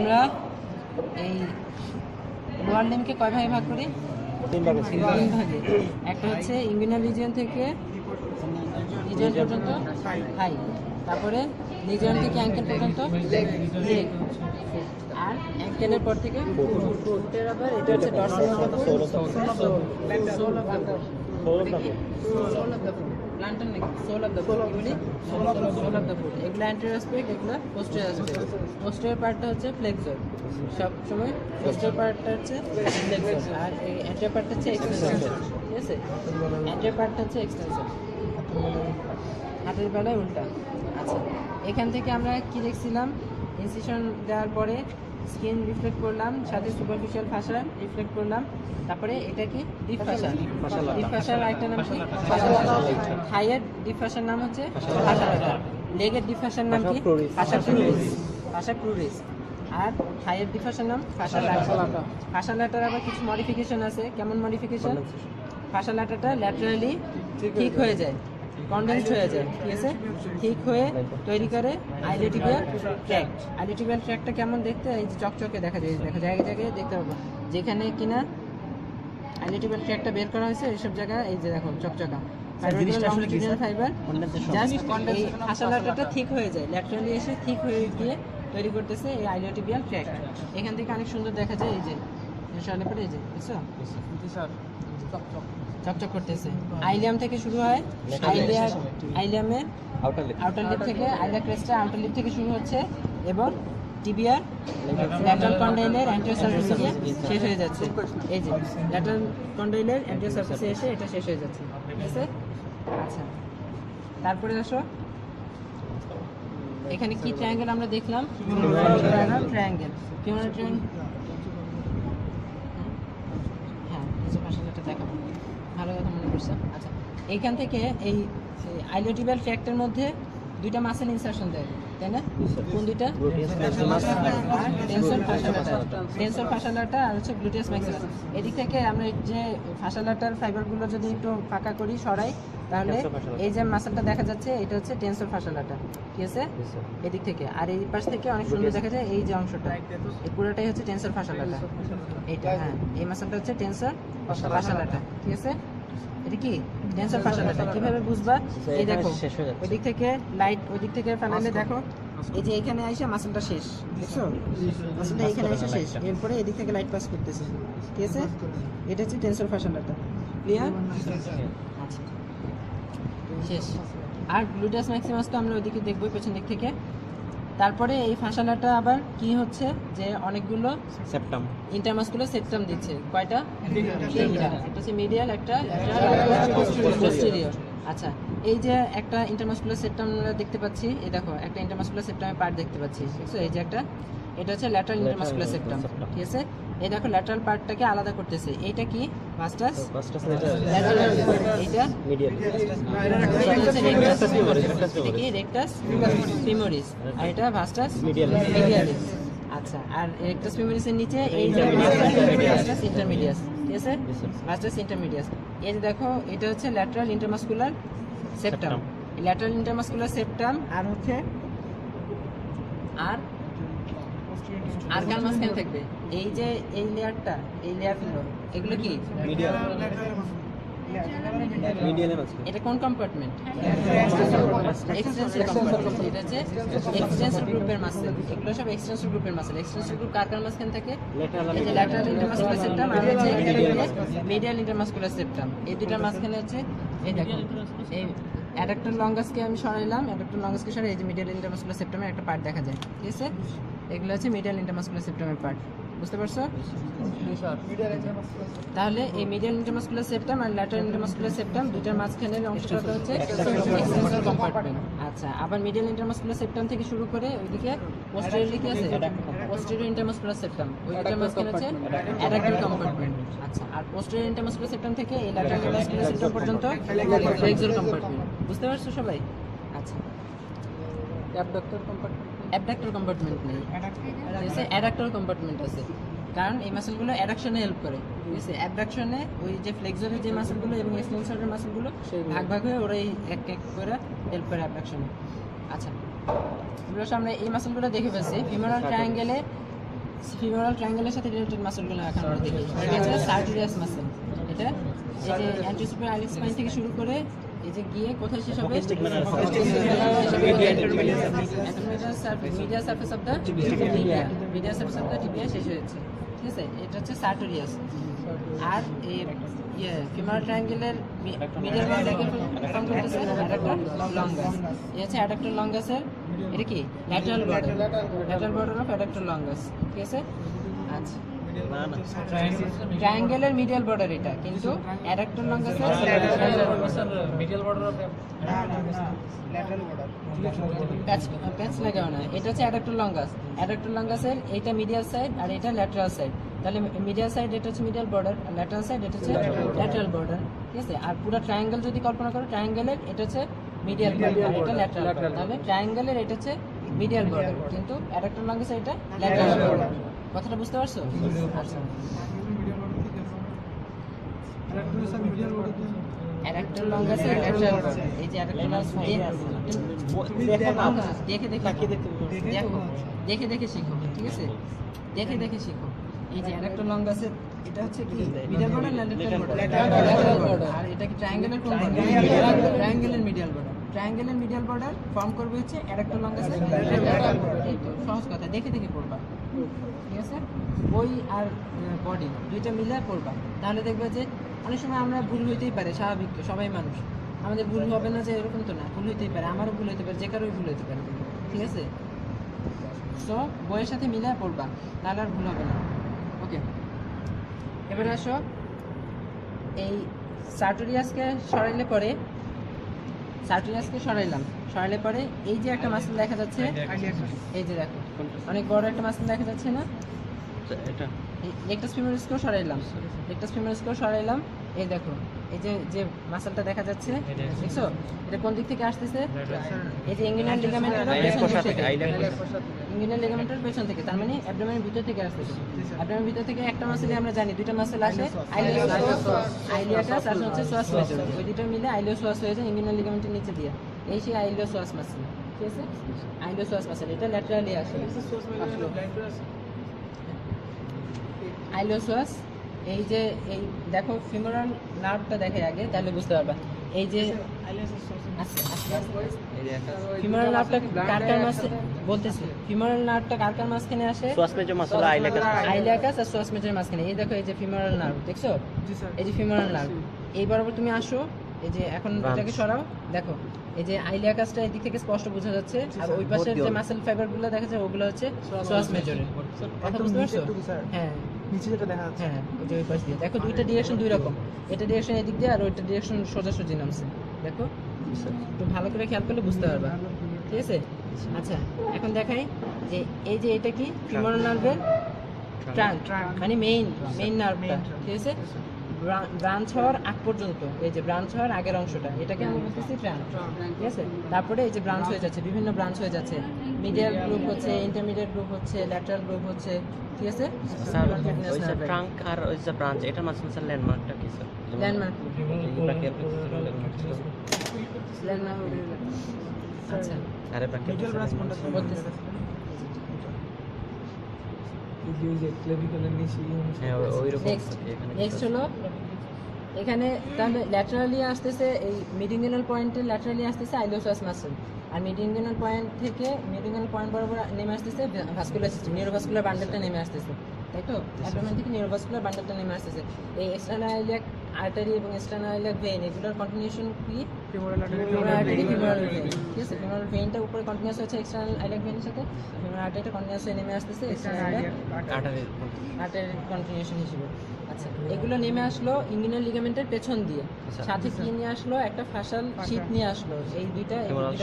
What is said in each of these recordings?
আমরা এই লোয়ার লিম্বকে কয় ভাগে ভাগ করি? তিন ভাগে। একটা হচ্ছে ইঙ্গুইনাল রিজিয়ন থেকে রিজিয়ন পর্যন্ত হাই, তারপরে রিজিয়ন থেকে অ্যাঙ্কেল পর্যন্ত লেগ, আর অ্যাঙ্কেলের পর থেকে ফুটের আবার এটা হচ্ছে ডরসাল প্লান্টার নাকি সোল অফ দ্য ফুট, এগুলি সোল অফ দ্য ফুট। এগুলো অ্যান্টেরিয়র অ্যাসপেক্ট, এগুলো পোস্টেরিয়র অ্যাসপেক্ট। পোস্টেরিয়র পার্টটা হচ্ছে ফ্লেক্সর, সব সময় পোস্টেরিয়র পার্টটা হচ্ছে ফ্লেক্সর, আর এই অ্যান্টেরিয়র পার্টটা হচ্ছে এক্সটেনসর। ঠিক আছে, অ্যান্টেরিয়র পার্টটা হচ্ছে এক্সটেনসর, হাতের বেলায় উল্টা। আচ্ছা, এখান থেকে আমরা কি দেখছিলাম? ইনসিশন দেওয়ার পরে স্কিন রিফ্লেক্ট করলাম, সাথে সুপারফিশিয়াল ফাসা রিফ্লেক্ট করলাম, তারপরে এটা কি ডিপ ফাসা। ডিপ ফাসার আরেকটা নাম কি? ফাসা লাটা। থাইয়ের ডিপ ফাসার নাম হচ্ছে ফাসা লাটা। লেগের ডিপ ফাসার নাম কি? ফাসা প্লুরিস। ফাসা প্লুরিস। আর থাইয়ের ডিপ ফাসার নাম ফাসা লাটা। ফাসা লাটার আবার কিছু মডিফিকেশন আছে। কেমন মডিফিকেশন? ফাসা লাটাটা ল্যাটারালি ঠিক হয়ে যায়, কনডেন্সড হয়ে যায়। ঠিক আছে, ঠিক হয়ে তৈরি করে আইলেটিবিয়াল ট্র্যাক্ট। আইলেটিবিয়াল ট্র্যাক্টটা কেমন দেখতে? এই যে চকচকে দেখা যায়, দেখো জায়গায় জায়গায় দেখতে পাবো যেখানে কিনা আইলেটিবিয়াল ট্র্যাক্টটা বের করা হয়েছে এইসব জায়গায়, এই যে দেখো চকচকা ফাইবার। জাস্ট এই ফাসা লাটাটা ঠিক হয়ে যায়, ল্যাটারালি এসে ঠিক হয়ে গিয়ে তৈরি করতেছে এই আইলেটিবিয়াল ট্র্যাক্ট। এখান থেকে অনেক সুন্দর দেখা যায়, এই যে সরালে পরে এই যে বুঝছো চকচক করতেছে। আইলিয়াম থেকে শুরু হয়, আইলিয়ামের আউটার লিপ থেকে, আইলিয়া ক্রেস্টা আউটার লিপ থেকে শুরু হচ্ছে এবং টিবিয়ার ল্যাটারাল কন্ডাইলের অ্যান্টিরিয়র সারফেসে গিয়ে শেষ হয়ে যাচ্ছে। এই যে ল্যাটারাল কন্ডাইলের অ্যান্টিরিয়র সারফেসে এসে এটা শেষ হয়ে যাচ্ছে। ঠিক আছে, আচ্ছা তারপরে আসো, এখানে কি ট্রায়াঙ্গেল আমরা দেখলাম? ট্রায়াঙ্গেল। ফিমোরাল ট্রায়াঙ্গেল, হ্যাঁ কিছু ভাষাটা দেখাবো, ভালো কথা মনে করছে। আচ্ছা, এইখান থেকে এই আইলিওটিবিয়াল ট্র্যাক্টের মধ্যে দুইটা মাসেল ইনসারশন দেয়, তাই না? কোন দুইটা? টেনসর ফাসা লাটা আর হচ্ছে গ্লুটিয়াস ম্যাক্সিমাস। এদিক থেকে আমরা যে ফাসা লাটার ফাইবারগুলো যদি একটু ফাঁকা করি, সরাই, তাহলে এই যে মাসেলটা দেখা যাচ্ছে এটা হচ্ছে টেনসর ফাসা লাটা। ঠিক আছে, এদিক থেকে। আর এই পাশ থেকে অনেক সুন্দর দেখা যায় এই যে অংশটা, এই পুরোটাই হচ্ছে টেনসর ফাসা লাটা। এইটা, হ্যাঁ, এই মাসেলটা হচ্ছে টেনসর ফাসা লাটা। ঠিক আছে, এটা কি টেনসর ফাসা লাটা? কিভাবে বুঝবা? এই দেখো ওইদিক থেকে লাইট, ওইদিক থেকে ফাইনালে দেখো এই যে এখানে আইসা মাসেলটা শেষ, দেখছো মাসেলটা এখানে আইসা শেষ, এরপরে এদিক থেকে লাইট পাস করতেছে। ঠিক আছে, এটা হচ্ছে টেনসর ফাসা লাটা। ক্লিয়ার? আচ্ছা, শেষ। আর গ্লুটিয়াস ম্যাক্সিমাস তো আমরা ওইদিকে দেখবো পেছন দিক থেকে। তারপরে এই ফাসালাটা আবার কি হচ্ছে যে অনেকগুলো সেপ্টাম, ইন্টারমাসকুলার সেপ্টাম দিচ্ছে। কয়টা? তিনটা। একটা হচ্ছে মিডিয়াল, একটা পোস্টেরিয়র। আচ্ছা, এই যে একটা ইন্টারমাসকুলার সেপ্টাম আমরা দেখতে পাচ্ছি, এই দেখো একটা ইন্টারমাসকুলার সেপ্টামের পার্ট দেখতে পাচ্ছি, দেখছো? এই যে একটা, এটা হচ্ছে ল্যাটারাল ইন্টারমাসকুলার সেপ্টাম। ঠিক আছে, এই দেখো ল্যাটারাল পার্টটাকে আলাদা করতেছে। এইটা কি? ভাস্টাস ল্যাটারাল, এইটা মিডিয়াল, এটা কি রেকটাস ফিমোরিস, আর এটা ভাস্টাস মিডিয়ালিস। আচ্ছা, আর রেকটাস ফিমোরিসের নিচে এই যে ভাস্টাস ইন্টারমিডিয়াস। ঠিক আছে, ভাস্টাস ইন্টারমিডিয়াস। এই যে দেখো এটা হচ্ছে lateral intermuscular septum. Lateral intermuscular septum আর হচ্ছে আর কার মাঝখানে থাকবে? এই যে এই লেয়ারটা, এই লেয়ারগুলো, এগুলো কি মিডিয়াল? এটা কোন কম্পার্টমেন্ট? Extensor compartment. এটা হচ্ছে এক্সটেন্সর গ্রুপের মাসেল। এগুলো সব এক্সটেন্সর গ্রুপের মাসেল। এক্সটেন্সর গ্রুপ কার কার মাঝখানে থাকে? এই যে ল্যাটারাল ইন্টারমাসকুলার সেপ্টাম আর হচ্ছে মিডিয়াল ইন্টারমাসকুলার সেপ্টাম। এই দুটার মাঝখানে হচ্ছে এই দেখো এই অ্যাডাক্টর লঙ্গাসকে আমি সরাইলাম, অ্যাডাক্টর লঙ্গাসকে সরাই এই যে মিডিয়াল ইন্টারমাসকুলার সেপ্টামের একটা পার্ট দেখা যায়। ঠিক আছে, এগুলো হচ্ছে মিডিয়াল ইন্টারমাসকুলার সেপ্টামের পার্ট। বুঝতে পারছো? তাহলে এই মিডিয়াল ইন্টারমাসকুলার সেপ্টাম আর ল্যাটারাল ইন্টারমাসকুলার সেপ্টাম দুইটার মাঝখানের অংশটা হচ্ছে এক্সটেন্সর কম্পার্টমেন্ট। আচ্ছা, আবার মিডিয়াল ইন্টারমাসকুলার সেপ্টাম থেকে শুরু করে ওইদিকে পোস্টেরিয়র কি আছে? পোস্টেরিয়র ইন্টারমাসকুলার সেপ্টাম, ওই দুইটার মাঝখানে হচ্ছে অ্যাডাক্টর কম্পার্টমেন্ট। আচ্ছা, আর পোস্টেরিয়র ইন্টারমাসকুলার সেপ্টাম থেকে এই ল্যাটারাল ইন্টারমাসকুলার সেপ্টাম পর্যন্ত ফ্লেক্সর কম্পার্টমেন্ট। বুঝতে পারছো সবাই? আচ্ছা, অ্যাবডাক্টর কম্পার্টমেন্ট নেই, অ্যাডাক্টর কম্পার্টমেন্ট আছে, কারণ এই মাসেলগুলো অ্যাডাকশনে হেল্প করে। ঠিক আছে, অ্যাবডাকশনে ওই যে ফ্লেক্সরের যে মাসেলগুলো এবং এক্সটেনসরের মাসেলগুলো ভাগ ভাগ হয়ে ওরাই এক এক করে হেল্প করে অ্যাবডাকশনে। আচ্ছা, আমরা এই মাসেলগুলো দেখে ফেলছি। ফিমোরাল ট্রায়াঙ্গেলে ফিমোরাল ট্রায়াঙ্গেলের সাথে রিলেটেড মাসলগুলো এখন আমরা দেখি। এটা হচ্ছে সার্টেরিয়াস মাসল। এটা এই যে অ্যান্টিসুপার আইলেক্স স্পাইন থেকে শুরু করে এই যে গিয়ে কোথায় শেষ হবে? Medial surface of the tibia. Medial surface of the tibia শেষ হয়েছে, ঠিক আছে? এটা হচ্ছে সার্টোরিয়াস। আর এই ফিমোরাল ট্রায়াঙ্গেলের মিডিয়াল বর্ডারকে ফর্ম করতেছে অ্যাডাক্টর লঙ্গাস। এই হচ্ছে অ্যাডাক্টর লঙ্গাসের এটা কি lateral border of adductor longus, ঠিক আছে? আচ্ছা, ট্রায়াঙ্গেলের মিডিয়াল বর্ডার এটা, কিন্তু অ্যাডাক্টর লঙ্গাসের মিডিয়াল বর্ডার অফ প্যাচ লাগাও না। এটা হচ্ছে অ্যাডাক্টর লঙ্গাস। অ্যাডাক্টর লঙ্গাসের এইটা মিডিয়াল সাইড আর এটা ল্যাটারাল সাইড। তাহলে মিডিয়াল সাইড এটা হচ্ছে মিডিয়াল বর্ডার, আর ল্যাটারাল সাইড এটা হচ্ছে ল্যাটারাল বর্ডার, ঠিক আছে? আর পুরো ট্রায়াঙ্গেল যদি কল্পনা করো, ট্রায়াঙ্গেলের এটা হচ্ছে মিডিয়াল বর্ডার আর এটা ল্যাটারাল। তাহলে ট্রায়াঙ্গেলের এটা হচ্ছে মিডিয়াল বর্ডার, কিন্তু অ্যাডাক্টর লঙ্গাসের এটা ল্যাটারাল বর্ডার। কথাটা বুঝতে পারছো? আচ্ছা, অ্যাডাক্টর লঙ্গাসের ল্যাটারাল বর্ডার। এই যে অ্যাডাক্টর লঙ্গাস দেখে শিখো, ঠিক আছে? দেখে শিখো। এই যে অ্যাডাক্টর লঙ্গাসের এটা হচ্ছে কি মিডিয়াল বর্ডার না ল্যাটারাল বর্ডার? আর এটা কি ট্রায়াঙ্গেলের কোন বর্ডার? ট্রায়াঙ্গেলের মিডিয়াল বর্ডার। ট্রায়াঙ্গেলের মিডিয়াল বর্ডার ফর্ম করবে হচ্ছে অ্যাডাক্টর লঙ্গাসের ল্যাটারাল বর্ডার। এই তো সহজ কথা, দেখে পড়বা, ঠিক আছে? বই আর বডি দুইটা মিলে পড়বা, তাহলে দেখবে যে অনেক সময় আমরা ভুল হইতেই পারে, স্বাভাবিক, সবাই মানুষ, আমাদের ভুল হবে না যে এরকম তো না, ভুল হইতেই পারে, আমারও ভুল হইতে পারে, যে কারোই ভুল হইতে পারে, ঠিক আছে? সো বইয়ের সাথে মিলে পড়বা, তাহলে আর ভুল হবে না। ওকে, এবারে আসো, এই সার্টোরিয়াসকে সরাইলে পরে, সরাইলে পরে এই যে একটা মাসল দেখা যাচ্ছে, এই যে দেখো অনেক বড় একটা মাসল দেখা যাচ্ছে না? এটা রেকটাস ফিমোরাসকেও সরাইলাম। এই দেখো এই যে মাসলটা দেখা যাচ্ছে, দেখছো? এটা কোন দিক থেকে আসতেছে? এই যে ইনগুইনাল লিগামেন্টের পেছন থেকে, তার মানে অ্যাবডোমেনের ভিতর থেকে আসতেছে। অ্যাবডোমেনের ভিতর থেকে একটা মাসলে আমরা জানি দুইটা মাসল আসে, আইলিয়াকাস আর হচ্ছে সোয়াস মেজর। ওই দুটো মিলে আইলিওসোয়াস হয়ে যায় ইনগুইনাল লিগামেন্টের নিচে দিয়ে, এই সেই আইলিওসোয়াস মাসল, ঠিক আছে? আইলিওসোয়াস মাসল এটা ল্যাটারালি আসে। আইলিওসোয়াস, এই যে এই দেখো ফিমোরাল নার্ভটা দেখে আগে, তাহলে বুঝতে পারবা। এই যে ফিমোরাল নার্ভটা কার বলতেছি, ফিমোরাল নার্ভটা কার মাঝখানে আসে? আইলিয়াকাস আর সোয়াস মেজরের মাঝখানে। এই দেখো এই যে ফিমোরাল নার্ভ, দেখছো? এই যে ফিমোরাল নার্ভ, এই বরাবর তুমি আসো, এই যে এখন এটাকে সরাও, দেখো এই যে আইলিয়াকাসটা এদিক থেকে স্পষ্ট বোঝা যাচ্ছে, আর ওই পাশের যে মাসল ফাইবারগুলো দেখা যাচ্ছে ওগুলো হচ্ছে সোয়াস মেজরের। কথা বুঝতে পারছো? হ্যাঁ, নিচে যেটা দেখা যাচ্ছে, হ্যাঁ ওই যে ওই পাশ দিয়ে দেখো, দুইটা ডিরেকশন দুই রকম, এটা ডিরেকশন এদিক দিয়ে আর ওইটা ডিরেকশন সোজাসুজি নামছে, দেখো? একটু ভালো করে খেয়াল করলে বুঝতে পারবা, ঠিক আছে? আচ্ছা, এখন দেখাই যে এই যে এটা কি ফিমোরাল নার্ভের ট্রাঙ্ক, মানে মেইন নার্ভটা, ঠিক আছে? ব্রাঞ্চ হওয়ার আগ পর্যন্ত, এই যে ব্রাঞ্চ হওয়ার আগের অংশটা, এটাকে আমি বলতেছি ট্রাঙ্ক, ঠিক আছে? তারপরে এই যে ব্রাঞ্চ হয়ে যাচ্ছে, বিভিন্ন ব্রাঞ্চ হয়ে যাচ্ছে, মিডিয়াল গ্রুপ হচ্ছে, ইন্টারমিডিয়েট গ্রুপ হচ্ছে, ল্যাটারাল গ্রুপ হচ্ছে, ঠিক আছে? ট্রাঙ্ক আর ওই যে ব্রাঞ্চ, এটা মাঝখানে ল্যান্ডমার্কটা কি স্যার? ল্যান্ডমার্ক, আচ্ছা, আরে মিডিয়াল ব্রাঞ্চ কোনটা বলতেছি? নেক্সট হলো এখানে, তাহলে ল্যাটারালি আসতেছে, এই মিডিয়াল পয়েন্টে ল্যাটারালি আসতেছে আইলিওসোয়াস মাসল, আর মিডিয়াল পয়েন্ট থেকে মিডিয়াল পয়েন্ট বরাবর নেমে আসতেছে ভাস্কুলার সিস্টেম, নিউরোভাস্কুলার বান্ডেলটা নেমে আসতেছে, তাই তো? অ্যাবডোমেন থেকে নিউরোভাস্কুলার বান্ডেলটা নেমে আসতেছে। এই এক্সটার্নাল আইলিয়াক আর্টারি এবং এক্সটার্নাল আইলিয়াক ভেইন, এগুলোর কন্টিনিউশন কি? ফিমোরাল ভেইন, ঠিক আছে? ফিমোরাল ভেইনটা উপরে কন্টিনিউয়াস হচ্ছে এক্সটার্নাল আইলিয়াক ভেইনের সাথে, ফিমোরাল আর্টারিটা কন্টিনিউয়াস হয়ে নেমে আসতেছে এক্সটার্নাল আইলিয়াক আর্টারির কন্টিনিউশন হিসেবে। আচ্ছা, এগুলো নেমে আসলো ইনগুইনাল লিগামেন্টের পেছন দিয়ে, সাথে কি নিয়ে আসলো? একটা ফাসাল শীট নিয়ে আসলো, এই দুইটা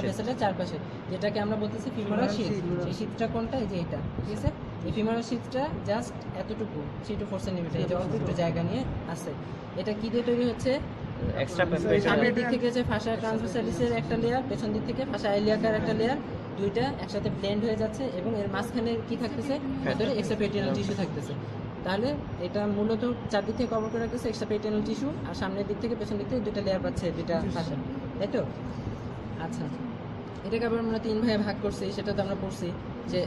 ফেসেলের চারপাশে, যেটাকে আমরা বলতেছি ফিমোরাল শীট। এই শীটটা কোনটা? এই যে এটা, ঠিক আছে? এই ফিমোরাল শীটটা জাস্ট এতটুকু 3 to 4 সেন্টিমিটার, এই যে অল্প একটু জায়গা নিয়ে আছে। এটা কি দিয়ে তৈরি হচ্ছে? সামনের দিক থেকে যে ফাসা ট্রান্সভার্সালিসের একটা লেয়ার, পেছন দিক থেকে ফাসা ইলিয়াকার একটা লেয়ার, দুইটা একসাথে ব্লেন্ড হয়ে যাচ্ছে, এবং এর মাঝখানে কি থাকতেছে? ভিতরে এক্সট্রাপেরিটিনাল টিস্যু থাকতেছে। তাহলে এটা মূলত চারদিক থেকে কভার করে রাখতেছে এক্সট্রাপেরিটিনাল টিস্যু, আর সামনের দিক থেকে পেছন দিক থেকে দুইটা লেয়ার পাচ্ছে, দুইটা ফাসা, তাই তো? আচ্ছা, এটাকে আবার আমরা 3 ভাগে ভাগ করছি, সেটা তো আমরা পড়ছি। যে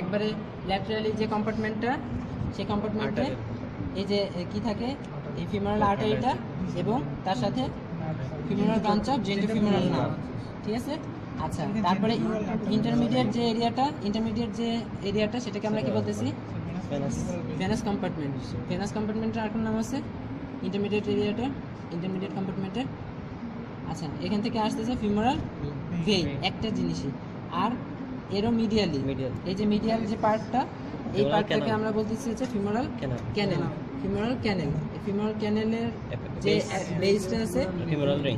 একবারে ল্যাটারালি যে কম্পার্টমেন্টটা, সেই কম্পার্টমেন্টে এই যে কি থাকে, এই ফিমোরাল আর্টারিটা এবং তার সাথে ফিমোরাল ব্রাঞ্চ অফ জেন্টোফিমোরাল নার্ভ, ঠিক আছে। আচ্ছা, তারপরে ইন্টারমিডিয়েট যে এরিয়াটা সেটাকে আমরা কি বলতেছি? Venous compartment. ভেনাস কম্পার্টমেন্টের আরেকটা নাম আছে ইন্টারমিডিয়েট কম্পার্টমেন্টের। আচ্ছা, এখান থেকে আসতেছে ফিমোরাল ভেইন, একটা জিনিসই। আর এরও মিডিয়ালি, এই যে মিডিয়াল যে পার্টটা, এই পার্টটাকে আমরা বলতেছি হচ্ছে ফিমোরাল ক্যানেল। ফিমোরাল ক্যানেলের যে বেসটা আছে,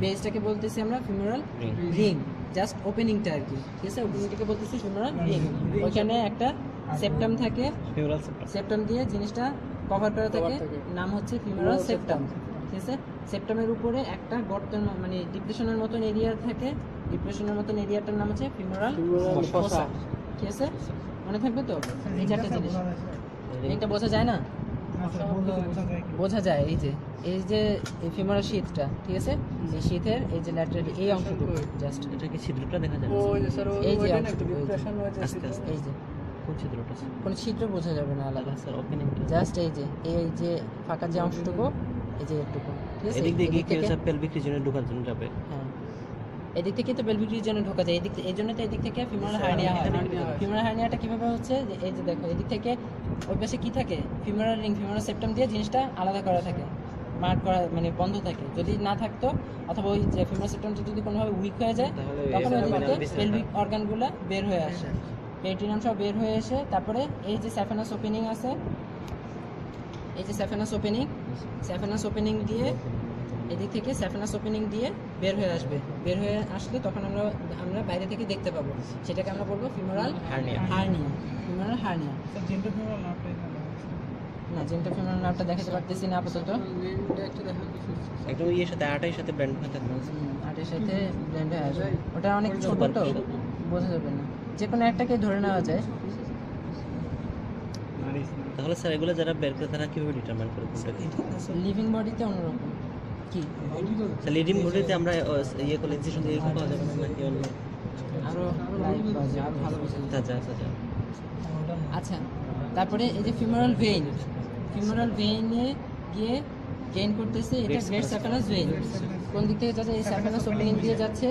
বেসটাকে বলতেছি আমরা ফিমোরাল রিং, জাস্ট ওপেনিংটা আর কি, ঠিক আছে। ওপেনিংটাকে বলতেছি ফিমোরাল রিং। ওইখানে একটা সেপ্টাম থাকে, সেপ্টাম দিয়ে জিনিসটা কভার করা থাকে, নাম হচ্ছে ফিমোরাল সেপ্টাম, ঠিক আছে। সেপ্টামের উপরে একটা গর্তের মানে ডিপ্রেশনের মতন এরিয়া থাকে, ডিপ্রেশনের মতন এরিয়াটার নাম হচ্ছে ফিমোরাল ফসা, ঠিক আছে। মনে থাকবে তো এই চারটা জিনিস? এইটা বোঝা যায় না? বোঝা যায়। এই যে এই ফিমোরাল শীথটা, ঠিক আছে, এই শীথের এই যে ল্যাটারালি এই অংশটুকু, জাস্ট এটাকে ছিদ্রটা দেখা যায়, এই যে অংশটুকু, এই যে কোন ছিদ্রটা? কোন ছিদ্র বোঝা যাবে না আলাদা, স্যার ওপেনিং জাস্ট এই যে ফাঁকা যে অংশটুকু, এই যে এটুকু, ঠিক আছে। এদিক দিয়ে কি হচ্ছে, পেলভিক রিজনে ঢোকার জন্য যাবে। হ্যাঁ, এদিক থেকে তো পেলভিক রিজনে ঢোকা যায়, এই জন্য তো এদিক থেকে ফিমোরাল হার্নিয়া হয়। ফিমোরাল হার্নিয়াটা কিভাবে হচ্ছে, যে এই যে দেখো, এদিক থেকে ওই পাশে কি থাকে, ফিমোরাল রিং, ফিমোরাল সেপ্টাম দিয়ে জিনিসটা আলাদা করা থাকে, মার্ক করা মানে বন্ধ থাকে। যদি না থাকতো, অথবা ওই যে ফিমোরাল সেপ্টামটা যদি কোনোভাবে উইক হয়ে যায়, তখন ওই দিকে পেলভিক অর্গানগুলো বের হয়ে আসে, পেরিটোনিয়াম সব বের হয়ে এসে, তারপরে এই যে স্যাফেনাস ওপেনিং আছে, এই যে স্যাফেনাস ওপেনিং দিয়ে এদিক থেকে স্যাফেনাস ওপেনিং দিয়ে বের হয়ে আসবে। বের হয়ে আসলে তখন আমরা বাইরে থেকে দেখতে পাবো, সেটাকে আমরা বলবো ফিমোরাল হার্নিয়া। ফিমোরাল হার্নিয়া না, জেন্টোফিমোরাল নার্ভটা দেখাতে পারতেছি না আপাতত। একদম ইয়ের সাথে আটার সাথে ব্র্যান্ড হয়ে থাকবে, আটের সাথে ব্লেন্ড হয়ে আসবে। ওটা অনেক ছোট তো বোঝা যাবে না, যে কোনো একটাকে ধরে নেওয়া যায়। তাহলে স্যার এগুলো যারা বের করে তারা কিভাবে ডিটারমাইন করে কোনটাকে? লিভিং বডিতে অন্যরকম কি, স্যার লিডিং বডিতে আমরা ইয়ে করলে ইনজেকশন দিয়ে পাওয়া যাবে না নাকি অন্য আরো লাইভ পাওয়া যায়, আরো ভালো বোঝা যায়। আচ্ছা। আচ্ছা, তারপরে এই যে ফিমোরাল ভেইনে গিয়ে গেইন করতেছে, এটা গ্রেট স্যাফেনাস ভেইন। কোন দিক থেকে যাচ্ছে? এই স্যাফেনাস ওপেনিং দিয়ে যাচ্ছে,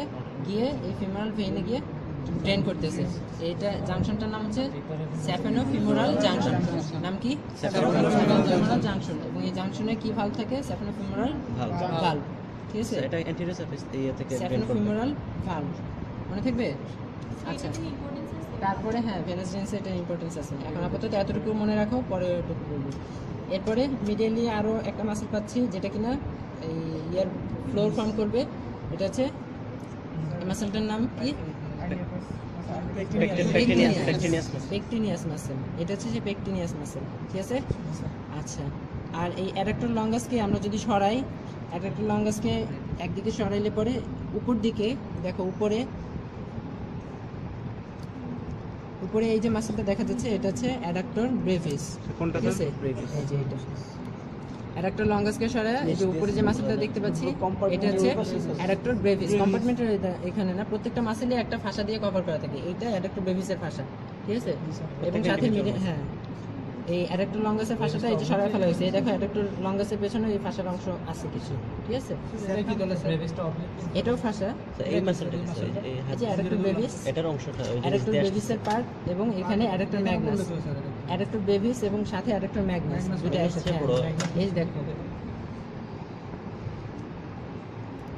গিয়ে এই ফিমোরাল ভেইনে গিয়ে ড্রেন করতেছে। এইটা জাংশনটার নাম হচ্ছে স্যাফেনো ফিমোরাল জাংশন। নাম কি? স্যাফেনো ফিমোরাল জাংশন। এবং এই জাংশনে কি ভালভ থাকে? স্যাফেনো ফিমোরাল ভালভ, ঠিক আছে। এটা অ্যান্টেরিয়র সারফেস এই থেকে স্যাফেনো ফিমোরাল ভালভ মনে থাকবে। আচ্ছা, তারপরে হ্যাঁ, ভেনাস জেন্সে এটা ইম্পর্টেন্স আছে। এখন আপাতত এতটুকু মনে রাখো, পরে ওটুকু বলবো। এরপরে মিডিয়ালি আরও একটা মাসেল পাচ্ছি, যেটা কিনা এই ইয়ার ফ্লোর ফর্ম করবে। এটা হচ্ছে মাসেলটার নাম কি? পেকটিনিয়াস মাসেল। এটা হচ্ছে যে পেকটিনিয়াস মাসেল, ঠিক আছে। আচ্ছা, আর এই অ্যাডাক্টর লঙ্গাসকে আমরা যদি সরাই, অ্যাডাক্টর লঙ্গাসকে একদিকে সরাইলে পরে উপর দিকে দেখো, উপরে এই যে মাসেলটা দেখা যাচ্ছে, এটা হচ্ছে অ্যাডাক্টর ব্রেভিস। কোনটা? এই যে এটা অ্যাডাক্টর লঙ্গাসকে সরায়, এই যে উপরে যে মাসেলটা দেখতে পাচ্ছি, এটা হচ্ছে অ্যাডাক্টর ব্রেভিস। কম্পার্টমেন্টের এখানে না, প্রত্যেকটা মাসেলই একটা ফাঁসা দিয়ে কভার করা থাকে। এইটা অ্যাডাক্টর ব্রেভিসের ফাঁসা, ঠিক আছে। এবং সাথে হ্যাঁ, এই অ্যাডাক্টর লঙ্গাসের ফাঁসাটা এই যে সরায় ফেলা হয়েছে। এই দেখো, অ্যাডাক্টর লঙ্গাসের পেছনে এই ফাঁসার অংশ আছে কিছু, ঠিক আছে। এটাও ফাঁসা, এই মাসেলটা এই যে অ্যাডাক্টর ব্রেভিস, এটার অংশটা অ্যাডাক্টর ব্রেভিসের পার্ট, এবং এখানে অ্যাডাক্টর ম্যাগনাস। অ্যাডাক্টর ব্রেভিস এবং সাথে অ্যাডাক্টর ম্যাগনাস দুটো একসাথে। এই দেখো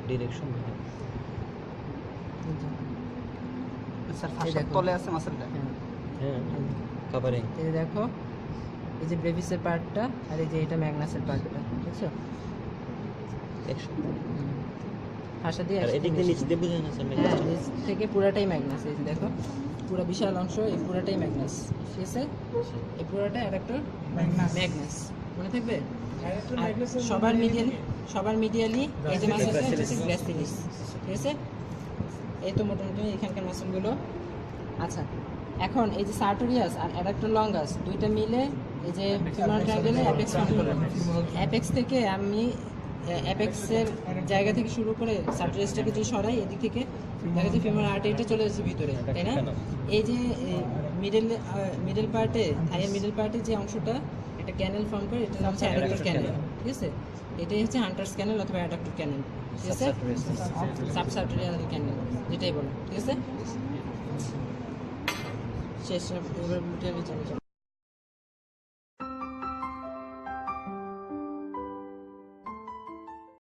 ডিরেকশন, স্যার ফাঁসার তলে আছে মাসেলটা। হ্যাঁ, কভারিং। এই দেখো, এই যে ব্রেভিসের পার্টটা, আর এই যে এটা ম্যাগনাসের পার্টটা, বুঝছো? ফাঁসা দিয়ে এদিক দিয়ে নিচে দিয়ে বোঝা না স্যার? হ্যাঁ, নিচ থেকে পুরাটাই ম্যাগনাস। এই যে দেখো, পুরো বিশাল অংশ, এই পুরাটাই ম্যাগনাস, ঠিক আছে। এই পুরাটা অ্যাডাক্টর ম্যাগনাস মনে থাকবে। সবার মিডিয়ালি এই যে মাসেল আছে গ্র্যাসিলিস, ঠিক আছে। এই তো মোটামুটি এখানকার মাসেলগুলো। আচ্ছা, এখন এই যে সার্টোরিয়াস আর অ্যাডাক্টর লঙ্গাস দুইটা মিলে এই যে ফিমোরাল ট্রায়াঙ্গেলে অ্যাপেক্স ফর্ম করে। অ্যাপেক্স থেকে আমি অ্যাপেক্সের জায়গা থেকে শুরু করে সাবটেরাসটাকে যদি সরাই এদিক থেকে দেখা যাচ্ছে ফিমার আর্টারিটা চলে যাচ্ছে ভিতরে, তাই না? এই যে মিডল পার্টে, থাইয়ের মিডল পার্টে যে অংশটা একটা ক্যানেল ফর্ম করে, এটা হচ্ছে অ্যাডাক্টর ক্যানেল, ঠিক আছে? এটাই হচ্ছে হান্টার্স ক্যানেল অথবা অ্যাডাক্টর ক্যানেল, ঠিক আছে? সাবসার্টেরিয়াল ক্যানেল যেটাই বলে, ঠিক আছে? শেষ, এবার